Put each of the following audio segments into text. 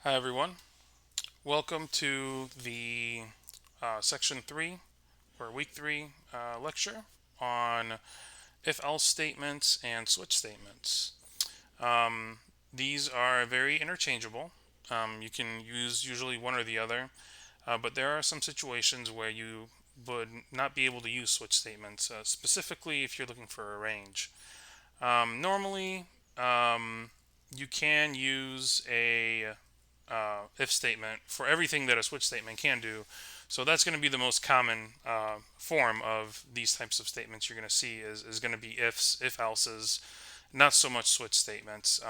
Hi everyone. Welcome to the section 3 or week 3 lecture on if else statements and switch statements. Um, these are very interchangeable. You can use usually one or the other, but there are some situations where you would not be able to use switch statements, specifically if you're looking for a range. Normally, um, you can use a if statement for everything that a switch statement can do. So that's going to be the most common form of these types of statements you're going to see is going to be ifs, if else's, not so much switch statements.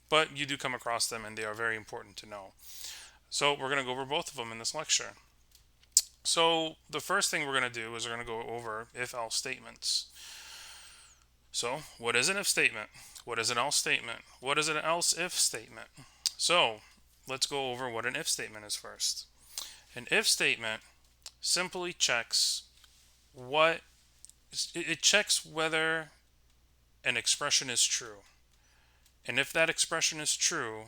But you do come across them and they are very important to know. So we're going to go over both of them in this lecture. So the first thing we're going to do is we're going to go over if else statements. So what is an if statement? What is an else statement? What is an else if statement? So let's go over what an if statement is first. An if statement simply checks what it checks whether an expression is true. And if that expression is true,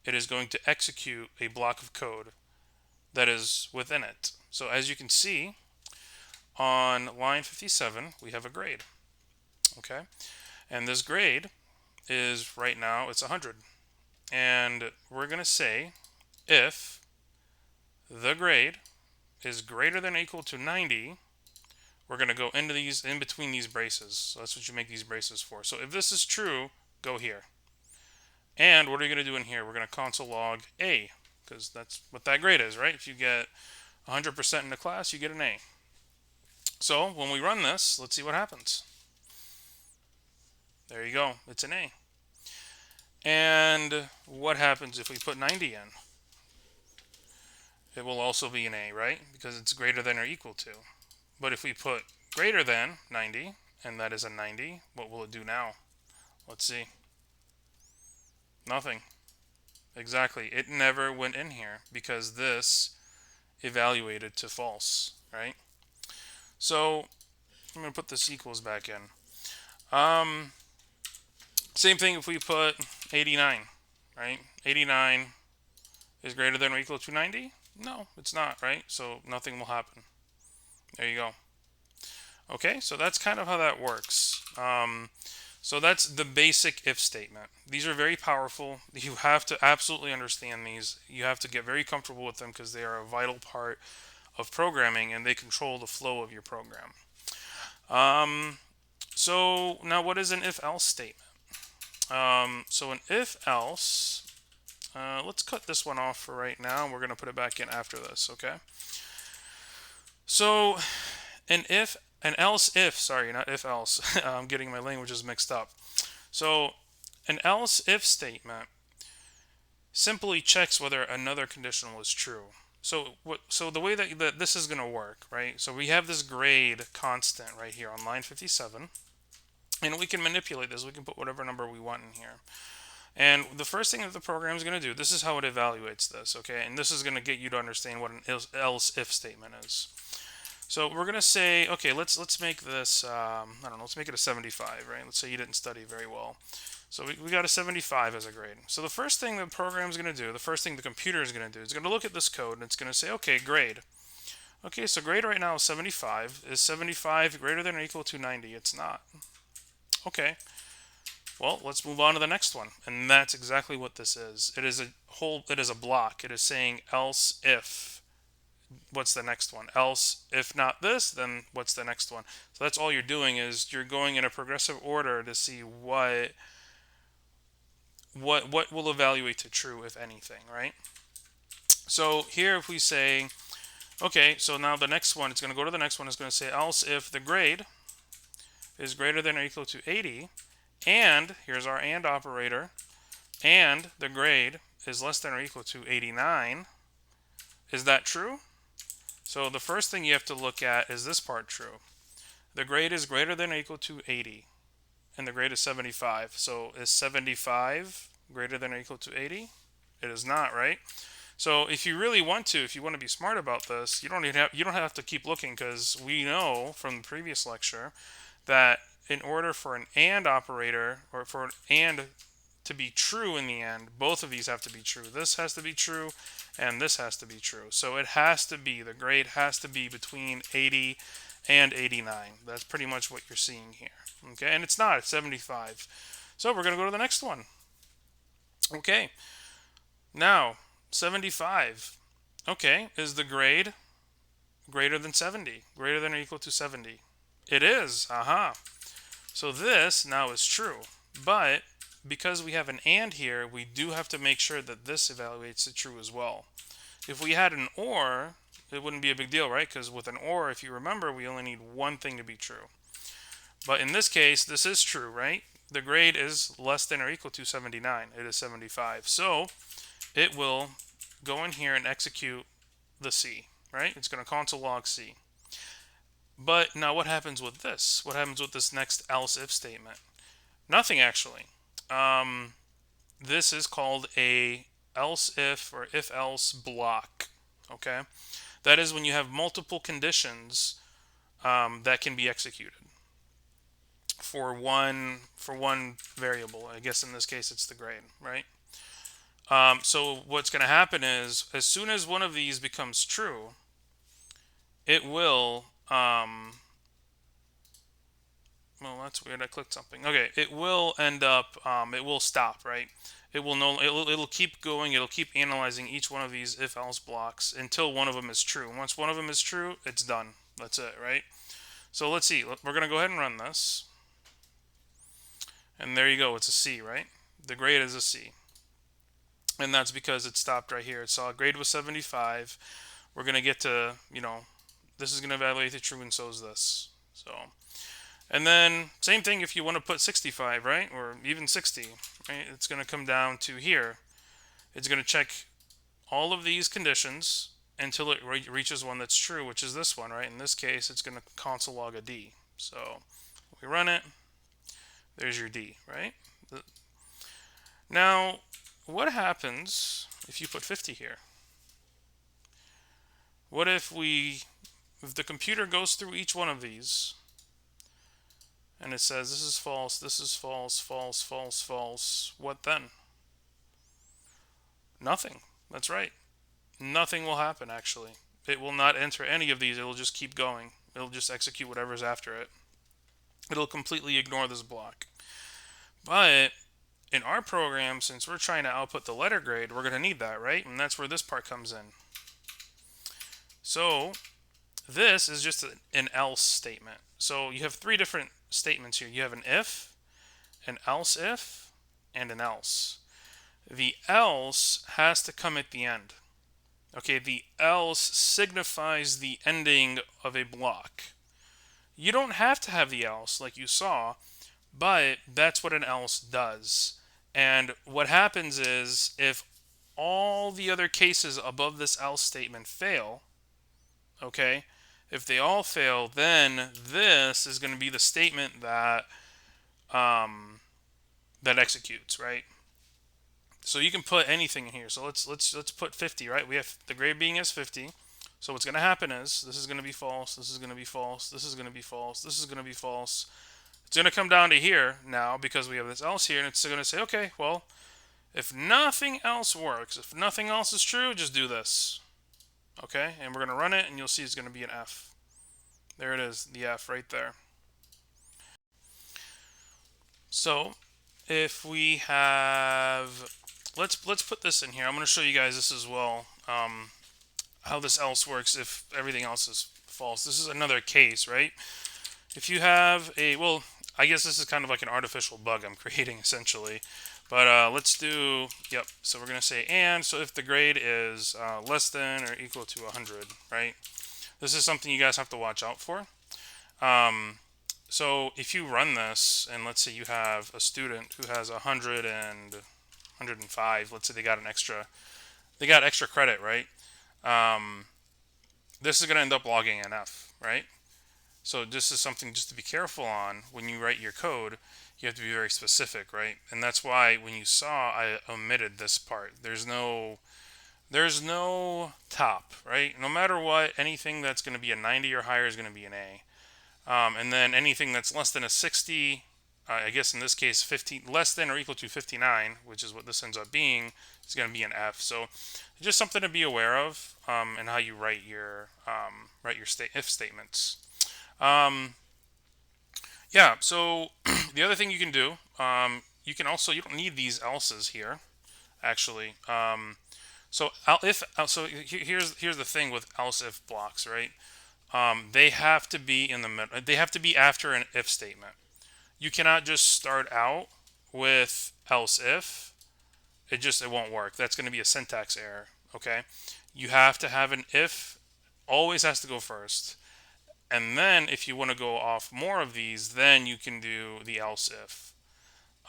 it is going to execute a block of code that is within it. So as you can see on line 57, we have a grade. Okay? And this grade is right now it's 100. And we're going to say if the grade is greater than or equal to 90, we're going to go into these in between these braces. So that's what you make these braces for. So if this is true, go here. And what are you going to do in here? We're going to console log A because that's what that grade is, right? If you get 100% in the class, you get an A. So when we run this, let's see what happens. There you go. It's an A. And what happens if we put 90 in? It will also be an A, right? Because it's greater than or equal to. But if we put greater than 90, and that is a 90, what will it do now? Let's see. Nothing. Exactly. It never went in here because this evaluated to false, right? So I'm going to put this equals back in. Um, Same thing if we put 89, right? 89 is greater than or equal to 90? No, it's not, right? So nothing will happen. There you go. Okay, so that's kind of how that works. So that's the basic if statement. These are very powerful. You have to absolutely understand these. You have to get very comfortable with them because they are a vital part of programming and they control the flow of your program. Um, so now what is an if else statement? So an if else, let's cut this one off for right now. We're going to put it back in after this, okay? So an if, an else if, sorry, not if else. I'm getting my languages mixed up. So an else if statement simply checks whether another conditional is true. So the way that this is going to work, right? So we have this grade constant right here on line 57, and we can manipulate this. We can put whatever number we want in here. And the first thing that the program is going to do, this is how it evaluates this, okay? And this is going to get you to understand what an else if statement is. So we're going to say, okay, let's make this, I don't know, let's make it a 75, right? Let's say you didn't study very well. So we got a 75 as a grade. So the first thing the program is going to do, the first thing the computer is going to do, is going to look at this code and it's going to say, okay, grade. Okay, so grade right now is 75. Is 75 greater than or equal to 90? It's not. Okay. Well, let's move on to the next one. And that's exactly what this is. It is a block. It is saying else if. What's the next one? Else if not this, then what's the next one? So that's all you're doing is you're going in a progressive order to see what will evaluate to true if anything, right? So here if we say okay, so now the next one, it's going to go to the next one, it's going to say else if the grade is greater than or equal to 80 and here's our and operator and the grade is less than or equal to 89, is that true? So the first thing you have to look at is this part true. The grade is greater than or equal to 80 and the grade is 75. So is 75 greater than or equal to 80? It is not, right? So if you really want to, if you want to be smart about this, you don't have to keep looking because we know from the previous lecture that in order for an and operator or for an and to be true in the end. Both of these have to be true. This has to be true, and this has to be true. So it has to be, the grade has to be between 80 and 89. That's pretty much what you're seeing here. Okay, and it's not, it's 75. So we're going to go to the next one. Okay, now 75. Okay, is the grade greater than 70? Greater than or equal to 70? It is. Aha. So this now is true. But because we have an and here, we do have to make sure that this evaluates to true as well. If we had an or, it wouldn't be a big deal, right? Because with an or, if you remember, we only need one thing to be true. But in this case, this is true, right? The grade is less than or equal to 79. It is 75. So it will go in here and execute the C, right? It's going to console log C. But now what happens with this? What happens with this next else if statement? Nothing, actually. This is called a else if or if else block. Okay, that is when you have multiple conditions that can be executed for one variable. I guess in this case it's the grade, right? So what's going to happen is as soon as one of these becomes true, it will well, that's weird. I clicked something. Okay, it will end up. It will stop. Right. It will no. It'll keep going. It'll keep analyzing each one of these if-else blocks until one of them is true. And once one of them is true, it's done. That's it. Right. So let's see. We're gonna go ahead and run this. And there you go. It's a C. Right. The grade is a C. And that's because it stopped right here. It saw grade was 75. We're gonna get to this is gonna evaluate the true, and so is this. So. And then same thing if you want to put 65, right? Or even 60, right? It's going to come down to here. It's going to check all of these conditions until it reaches one that's true, which is this one, right? In this case, it's going to console log a D. So we run it. There's your D, right? Now, what happens if you put 50 here? What if the computer goes through each one of these and it says this is false, this is false, false, false, false? What then? Nothing. That's right. Nothing will happen, actually. It will not enter any of these. It will just keep going. It'll just execute whatever's after it. It'll completely ignore this block. But in our program, since we're trying to output the letter grade, we're going to need that, right? And that's where this part comes in. So this is just an else statement. So you have three different statements here. You have an if, an else if, and an else. The else has to come at the end. Okay, the else signifies the ending of a block. You don't have to have the else like you saw, but that's what an else does. And what happens is if all the other cases above this else statement fail, okay, if they all fail, then this is going to be the statement that that executes, right? So you can put anything in here. So let's put 50, right? We have the grade being as 50. So what's going to happen is this is going to be false, this is going to be false, this is going to be false, this is going to be false. It's going to come down to here now because we have this else here, and it's going to say, okay, well, if nothing else works, if nothing else is true, just do this. Okay, and we're going to run it, and you'll see it's going to be an F. There it is, the F right there. So if we have, let's put this in here. I'm going to show you guys this as well, how this else works if everything else is false. This is another case, right? If you have well, I guess this is kind of like an artificial bug I'm creating essentially. But let's do, yep, so we're going to say and, so if the grade is less than or equal to 100, right? This is something you guys have to watch out for. So if you run this, and let's say you have a student who has 100 and 105, let's say they got extra credit, right? This is going to end up logging an F, right? So this is something just to be careful on when you write your code. You have to be very specific, right? And that's why when you saw, I omitted this part. There's no top, right? No matter what, anything that's going to be a 90 or higher is going to be an A. And then anything that's less than a 60 I guess in this case 15 less than or equal to 59, which is what this ends up being, is going to be an F. So just something to be aware of, and how you write your if statements. Yeah. So the other thing you can do, you can also, you don't need these else's here actually. So if so here's the thing with else if blocks, right? They have to be in the middle. They have to be after an if statement. You cannot just start out with else if. It won't work. That's going to be a syntax error. Okay, you have to have an if. Always has to go first, and then if you want to go off more of these, then you can do the else if.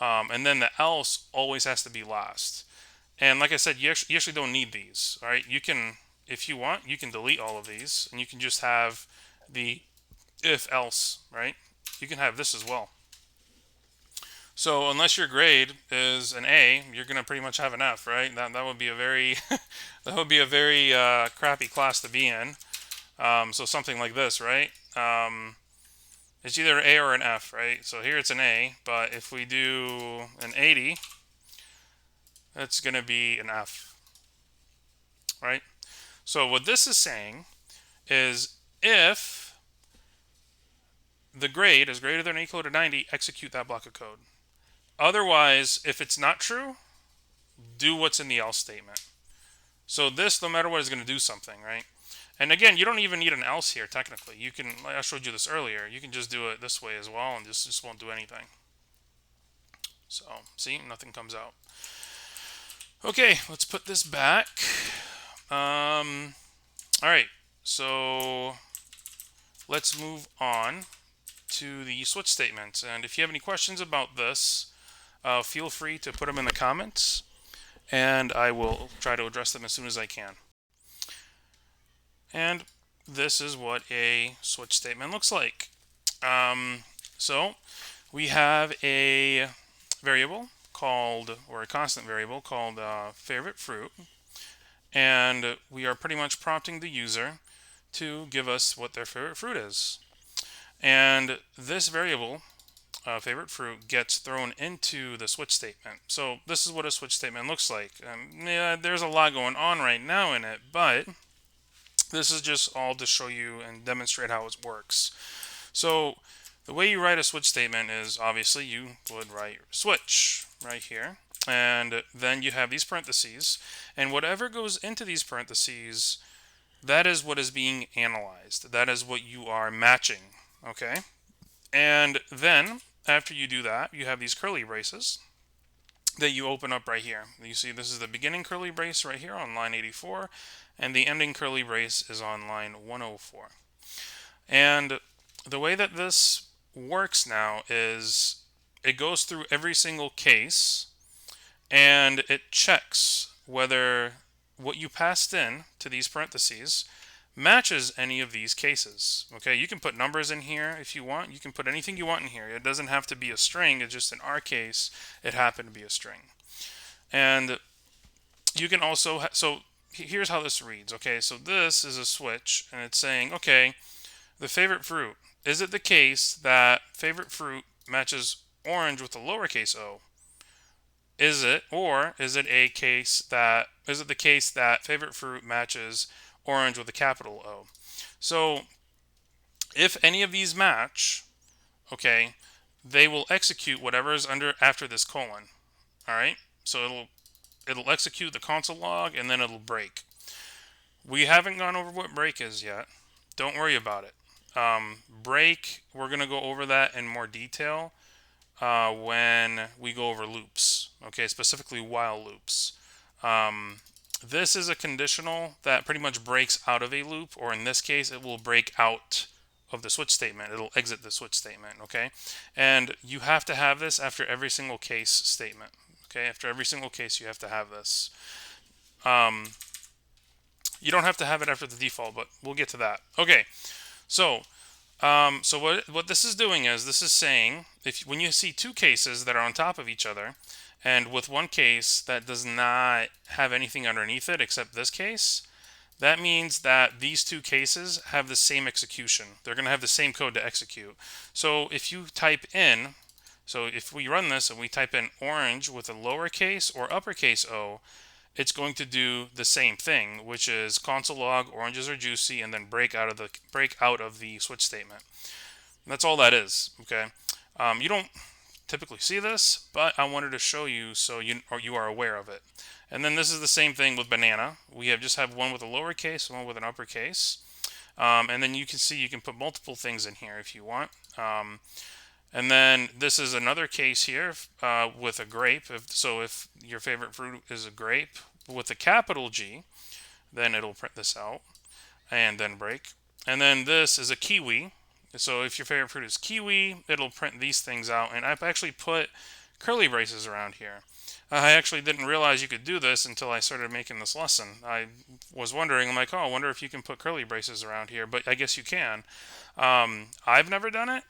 And then the else always has to be last. And like I said, you actually don't need these. All right, you can, if you want, you can delete all of these, and you can just have the if else. Right? You can have this as well. So unless your grade is an A, you're gonna pretty much have an F, right? That would be a very that would be a very crappy class to be in. So something like this, right? It's either an A or an F, right? So here it's an A, but if we do an 80, it's gonna be an F, right? So what this is saying is if the grade is greater than or equal to 90, execute that block of code. Otherwise, if it's not true, do what's in the else statement. So this, no matter what, is going to do something, right? And again, you don't even need an else here, technically. You can, I showed you this earlier, you can just do it this way as well and just won't do anything. So, see, nothing comes out. Okay, let's put this back. All right, so let's move on to the switch statements. And if you have any questions about this, feel free to put them in the comments, and I will try to address them as soon as I can. And this is what a switch statement looks like. So we have a variable called, or a constant variable called favorite fruit, and we are pretty much prompting the user to give us what their favorite fruit is. And this variable, favorite fruit, gets thrown into the switch statement. So this is what a switch statement looks like. Yeah, there's a lot going on right now in it, but this is just all to show you and demonstrate how it works. So the way you write a switch statement is, obviously you would write switch right here, and then you have these parentheses, and whatever goes into these parentheses, that is what is being analyzed. That is what you are matching, okay? And then after you do that, you have these curly braces that you open up right here. You see this is the beginning curly brace right here on line 84, and the ending curly brace is on line 104. And the way that this works now is it goes through every single case and it checks whether what you passed in to these parentheses matches any of these cases. Okay, you can put numbers in here if you want. You can put anything you want in here. It doesn't have to be a string. It's just in our case, it happened to be a string. And you can also, so here's how this reads. Okay, so this is a switch, and it's saying, okay, the favorite fruit. Is it the case that favorite fruit matches orange with a lowercase o? Is it, or is it the case that favorite fruit matches orange with a capital O? So if any of these match, okay, they will execute whatever is after this colon. All right, so it'll execute the console log, and then it'll break. We haven't gone over what break is yet. Don't worry about it. Break, we're going to go over that in more detail when we go over loops, okay, specifically while loops. This is a conditional that pretty much breaks out of a loop, or in this case, it will break out of the switch statement. It'll exit the switch statement, okay? And you have to have this after every single case statement, okay? After every single case, you have to have this. You don't have to have it after the default, but we'll get to that. Okay, so what this is doing is this is saying when you see two cases that are on top of each other, and with one case that does not have anything underneath it except this case, that means that these two cases have the same execution. They're going to have the same code to execute. So if you type in, So if we run this and we type in orange with a lowercase or uppercase O, it's going to do the same thing, which is console log oranges are juicy and then break out of the switch statement. And that's all that is. Okay, you don't typically see this, but I wanted to show you so you are aware of it. And then this is the same thing with banana. We just have one with a lowercase and one with an uppercase. And then you can see you can put multiple things in here if you want. And then this is another case here with a grape. If your favorite fruit is a grape with a capital G, then it'll print this out and then break. And then this is a kiwi. So if your favorite fruit is kiwi, it'll print these things out. And I've actually put curly braces around here. I actually didn't realize you could do this until I started making this lesson. I was wondering, I'm like, oh, I wonder if you can put curly braces around here, but I guess you can. I've never done it.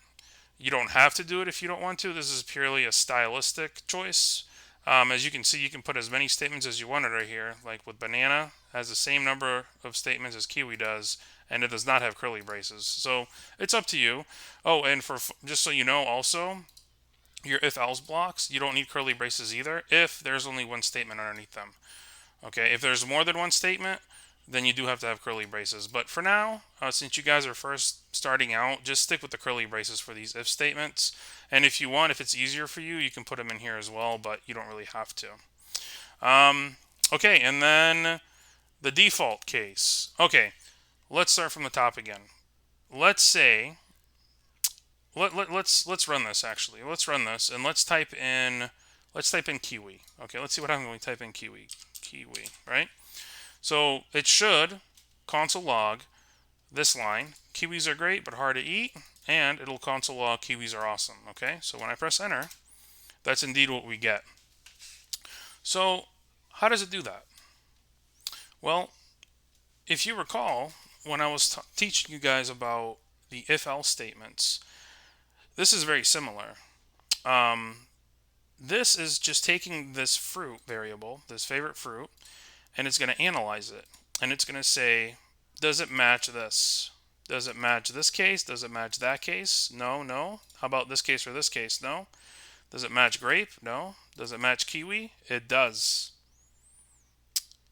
You don't have to do it if you don't want to. This is purely a stylistic choice. As you can see, you can put as many statements as you wanted right here. Like with banana, has the same number of statements as kiwi does, and it does not have curly braces. So it's up to you. Oh, and for just so you know, also your if-else blocks, you don't need curly braces either if there's only one statement underneath them. Okay, if there's more than one statement, then you do have to have curly braces. But for now, since you guys are first starting out, just stick with the curly braces for these if statements. And if you want, if it's easier for you, you can put them in here as well, but you don't really have to. Okay, and then the default case. Okay, let's start from the top again. Let's say let's run this actually. Let's run this and let's type in kiwi. Okay, let's see what happens when we type in kiwi. Kiwi, right? So it should console log this line. Kiwis are great but hard to eat, and it'll console log kiwis are awesome. Okay, so when I press enter, that's indeed what we get. So how does it do that? Well, if you recall, when I was teaching you guys about the if-else statements, this is very similar. This is just taking this fruit variable, this favorite fruit, and it's going to analyze it. And it's going to say, does it match this? Does it match this case? Does it match that case? No, no. How about this case or this case? No. Does it match grape? No. Does it match kiwi? It does.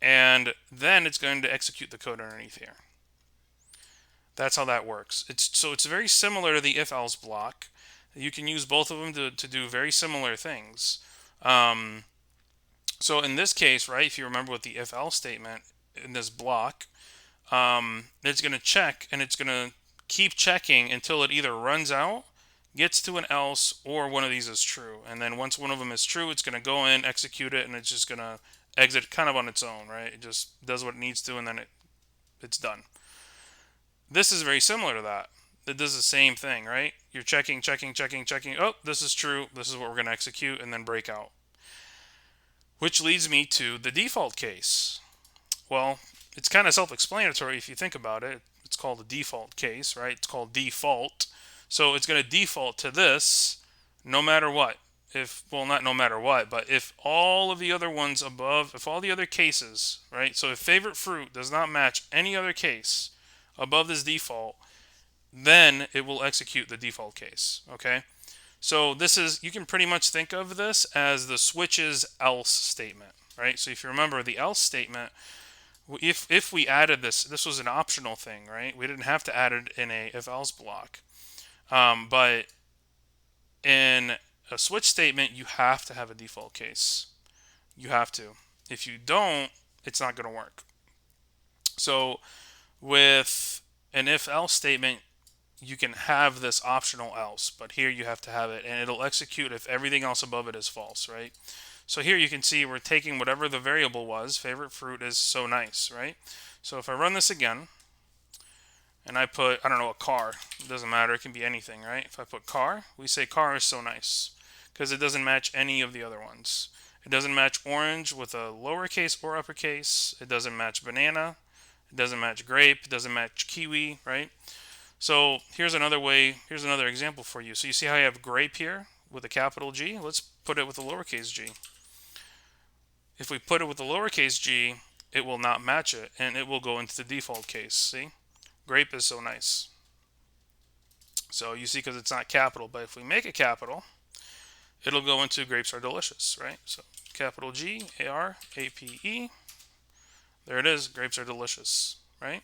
And then it's going to execute the code underneath here. That's how that works. It's very similar to the if-else block. You can use both of them to do very similar things. So in this case, right, if you remember with the if-else statement in this block, it's going to check and it's going to keep checking until it either runs out, gets to an else, or one of these is true. And then once one of them is true, it's going to go in, execute it, and it's just going to exit kind of on its own, right? It just does what it needs to, and then it's done. This is very similar to that. It does the same thing, right? You're checking. Oh, this is true. This is what we're going to execute, and then break out. Which leads me to the default case. Well, it's kind of self-explanatory if you think about it. It's called a default case, right? It's called default. So it's going to default to this no matter what. Not no matter what, but if all of the other ones above, if all the other cases, right? So if favorite fruit does not match any other case above this default, then it will execute the default case, okay? So you can pretty much think of this as the switches else statement, right? So if you remember the else statement, if we added this was an optional thing, right? We didn't have to add it in a if else block. But in a switch statement, you have to have a default case. You have to. If you don't, it's not going to work. So with an if else statement, you can have this optional else, but here you have to have it, and it'll execute if everything else above it is false, right? So here you can see we're taking whatever the variable was. Favorite fruit is so nice, right? So if I run this again, and I put, I don't know, a car. It doesn't matter. It can be anything, right? If I put car, we say car is so nice because it doesn't match any of the other ones. It doesn't match orange with a lowercase or uppercase. It doesn't match banana. It doesn't match grape. It doesn't match kiwi, right? So here's another example for you. So you see how I have grape here with a capital G? Let's put it with a lowercase g. If we put it with a lowercase g, it will not match it, and it will go into the default case. See? Grape is so nice. So you see, because it's not capital, but if we make it capital, it'll go into grapes are delicious, right? So capital GARAPE. There it is. Grapes are delicious, right?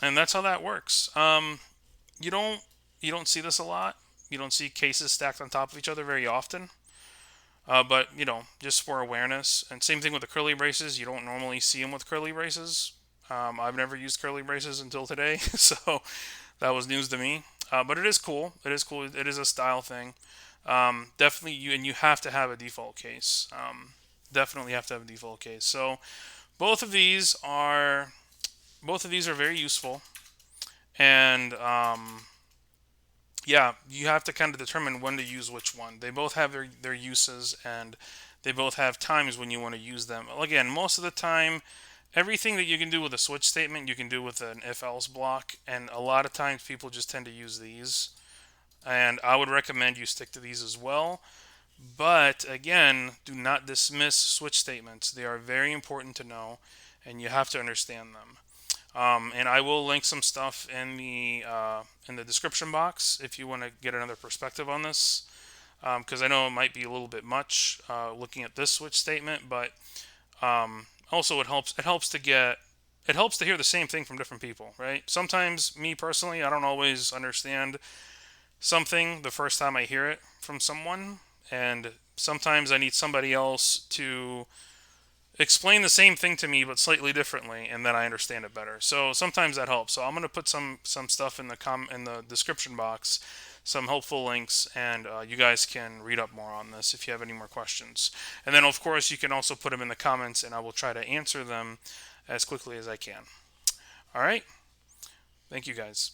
And that's how that works. You don't you don't see this a lot. You don't see cases stacked on top of each other very often. But just for awareness, and same thing with the curly braces. You don't normally see them with curly braces. I've never used curly braces until today, so that was news to me. But it is cool. It is cool. It is a style thing. Definitely, you have to have a default case. Definitely have to have a default case. So both of these are both of these are very useful, and yeah, you have to kind of determine when to use which one. They both have their uses, and they both have times when you want to use them. Again, most of the time, everything that you can do with a switch statement, you can do with an if else block, and a lot of times people just tend to use these. And I would recommend you stick to these as well. But again, do not dismiss switch statements. They are very important to know, and you have to understand them. And I will link some stuff in the description box if you want to get another perspective on this, because I know it might be a little bit much looking at this switch statement, but also it helps to hear the same thing from different people, right? Sometimes, me personally, I don't always understand something the first time I hear it from someone, and sometimes I need somebody else to explain the same thing to me but slightly differently, and then I understand it better. So sometimes that helps. So I'm going to put some stuff in the description box, some helpful links, and you guys can read up more on this if you have any more questions. And then of course you can also put them in the comments, and I will try to answer them as quickly as I can. All right. Thank you guys.